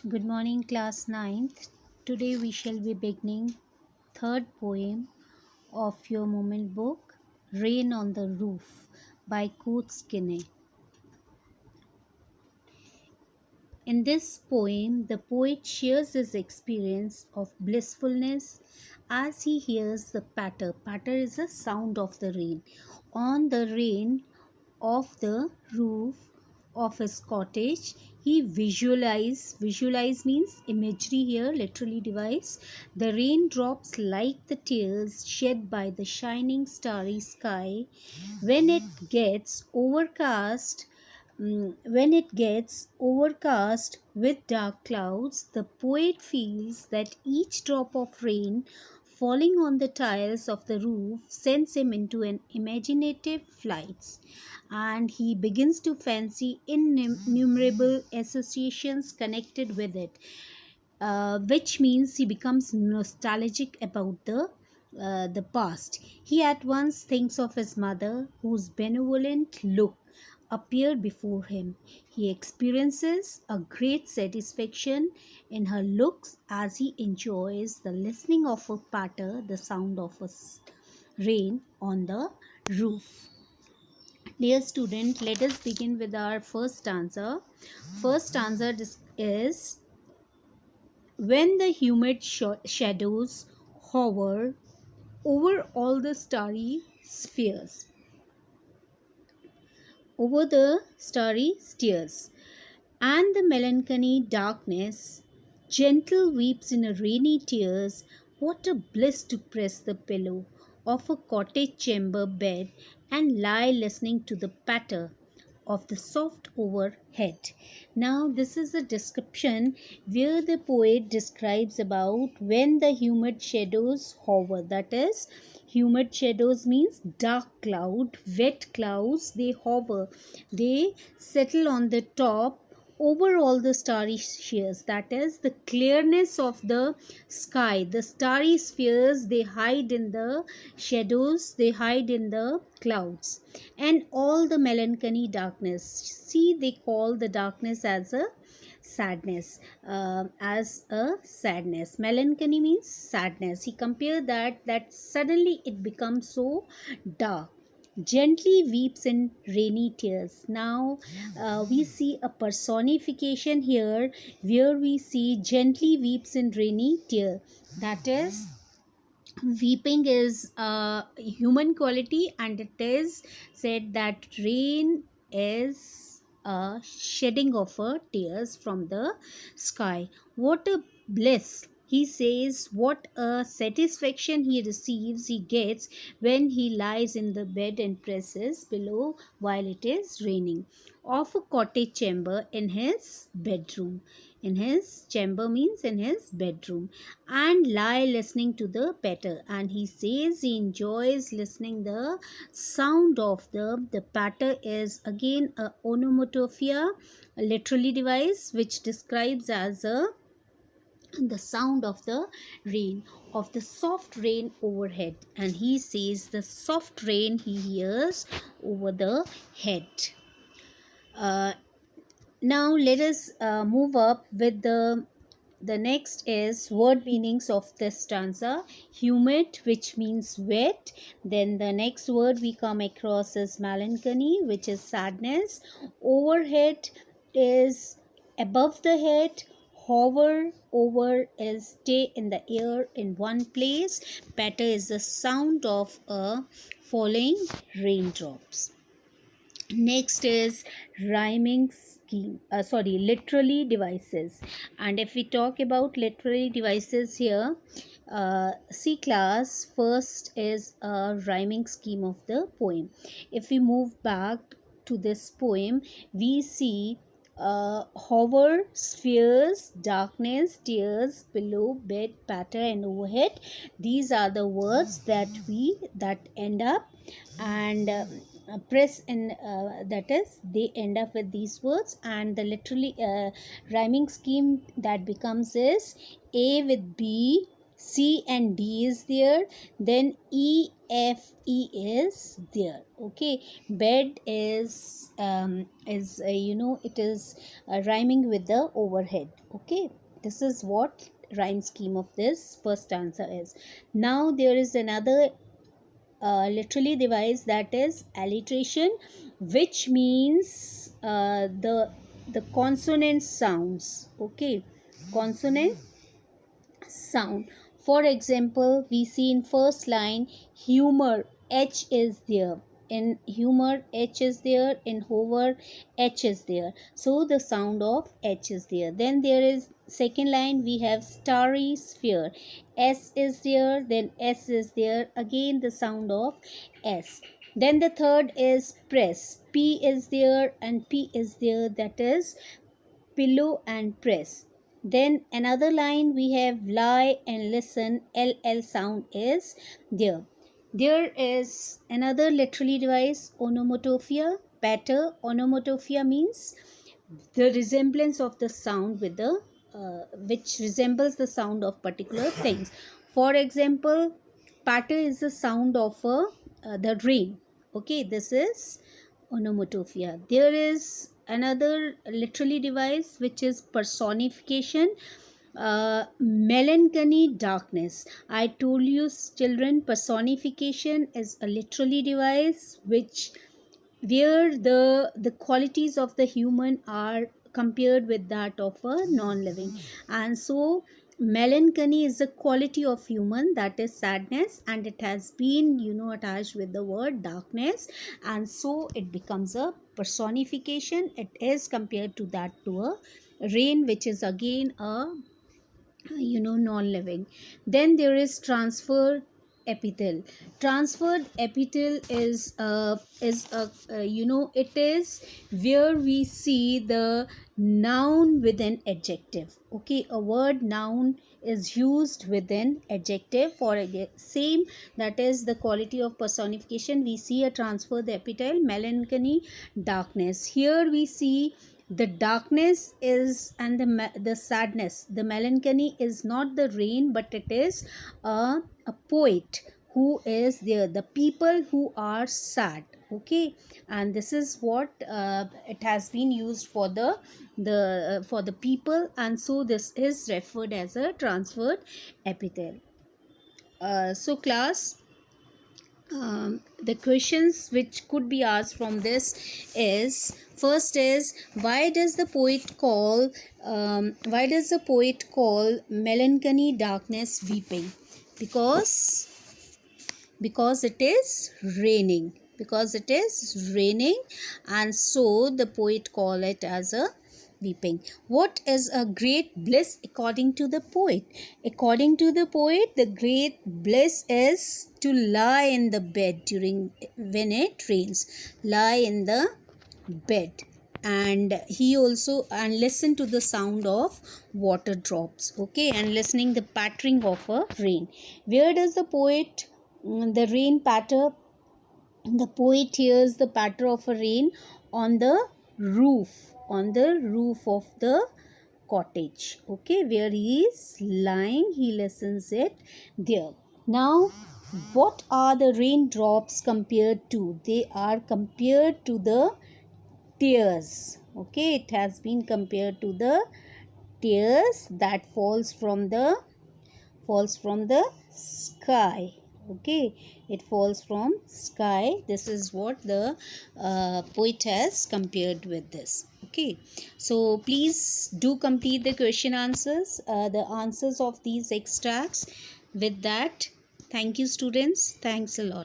Good morning, class ninth. Today we shall be beginning third poem of your moment book, Rain on the Roof by Coates Kinney. In this poem, the poet shares his experience of blissfulness as he hears the patter. Patter is the sound of the rain. On the rain of the roof of his cottage, he visualize means imagery here, literally device, the raindrops like the tears shed by the shining starry sky when it gets overcast. When it gets overcast with dark clouds, the poet feels that each drop of rain falling on the tiles of the roof sends him into an imaginative flight, and he begins to fancy innumerable associations connected with it, which means he becomes nostalgic about the past. He at once thinks of his mother, whose benevolent look appeared before him. He experiences a great satisfaction in her looks as he enjoys the listening of a patter, the sound of rain on the roof. Dear student, let us begin with our first stanza. First stanza is when the humid shadows hover over all the starry spheres, over the starry spheres, and the melancholy darkness gentle weeps in a rainy tears. What a bliss to press the pillow of a cottage chamber bed and lie listening to the patter of the soft overhead. Now this is a description where the poet describes about when the humid shadows hover. That is, humid shadows means dark cloud, wet clouds. They hover, they settle on the top over all the starry spheres. That is the clearness of the sky. The starry spheres, they hide in the shadows, they hide in the clouds, and all the melancholy darkness. See, they call the darkness as a sadness, melancholy means sadness. He compared that suddenly it becomes so dark, gently weeps in rainy tears. Now we see a personification here where we see gently weeps in rainy tear. That is, weeping is a human quality, and it is said that rain is a shedding of a tears from the sky. What a bliss, he says, what a satisfaction he receives, he gets when he lies in the bed and presses below while it is raining, of a cottage chamber in his bedroom. In his chamber means in his bedroom, and lie listening to the patter. And he says he enjoys listening the sound of the patter is again a onomatopoeia, a literally device which describes as a the sound of the rain, of the soft rain overhead. And he says the soft rain he hears over the head. uh, Now let us move up with the next is word meanings of this stanza. Humid, which means wet. Then the next word we come across is melancholy, which is sadness. Overhead is above the head. Hover, over is stay in the air in one place. Patter is the sound of a falling raindrops. Next is rhyming scheme, literary devices. And if we talk about literary devices here, C class, first is a rhyming scheme of the poem. If we move back to this poem, we see hover, spheres, darkness, tears, pillow, bed, patter, and overhead. These are the words that end up and press, and that is they end up with these words. And the literally rhyming scheme that becomes is A with B, C and D is there, then E, F, E is there. Okay, bed is it is rhyming with the overhead. Okay, this is what rhyme scheme of this first answer is. Now there is another literally device, that is alliteration, which means the consonant sounds. Okay, consonant sound. For example, we see in first line humor, H is there. In humor, H is there. In hover, H is there. So the sound of H is there. Then there is second line, we have starry sphere. S is there, then S is there. Again the sound of S. Then the third is press. P is there and P is there. That is pillow and press. Then another line we have lie and listen, LL sound is there. There is another literary device, onomatopoeia, patter. Onomatopoeia means the resemblance of the sound with the which resembles the sound of particular things. For example, patter is the sound of the rain. Okay, this is onomatopoeia. There is another literally device which is personification. Melancholy, darkness. I told you children, personification is a literally device which where the qualities of the human are compared with that of a non-living, and so melancholy is a quality of human, that is sadness, and it has been attached with the word darkness, and so it becomes a personification. It is compared to that to a rain, which is again a non-living. Then there is transfer epithel. Transferred epithel is a it is where we see the noun with an adjective. Okay, a word noun is used with an adjective for a same, that is the quality of personification. We see a transfer the epithel, melancholy, darkness. Here we see the darkness is, and the sadness, the melancholy is not the rain, but it is a poet who is there, the people who are sad. Okay, and this is what it has been used for the people, and so this is referred as a transferred epithel. So class, the questions which could be asked from this is, first is, why does the poet call melancholy darkness weeping? Because it is raining, and so the poet call it as a weeping. What is a great bliss according to the poet? According to the poet, the great bliss is to lie in the bed during when it rains. Lie in the bed, and he also and listen to the sound of water drops. Okay, and listening the pattering of a rain. Where does the poet the rain patter? The poet hears the patter of a rain on the roof of the cottage. Okay, where he is lying, he listens it there. Now, what are the raindrops compared to? They are compared to the tears. Okay, it has been compared to the tears that falls from the sky. Okay, it falls from sky. This is what the poet has compared with this. Okay, so please do complete the question answers, the answers of these extracts. With that, thank you students, thanks a lot.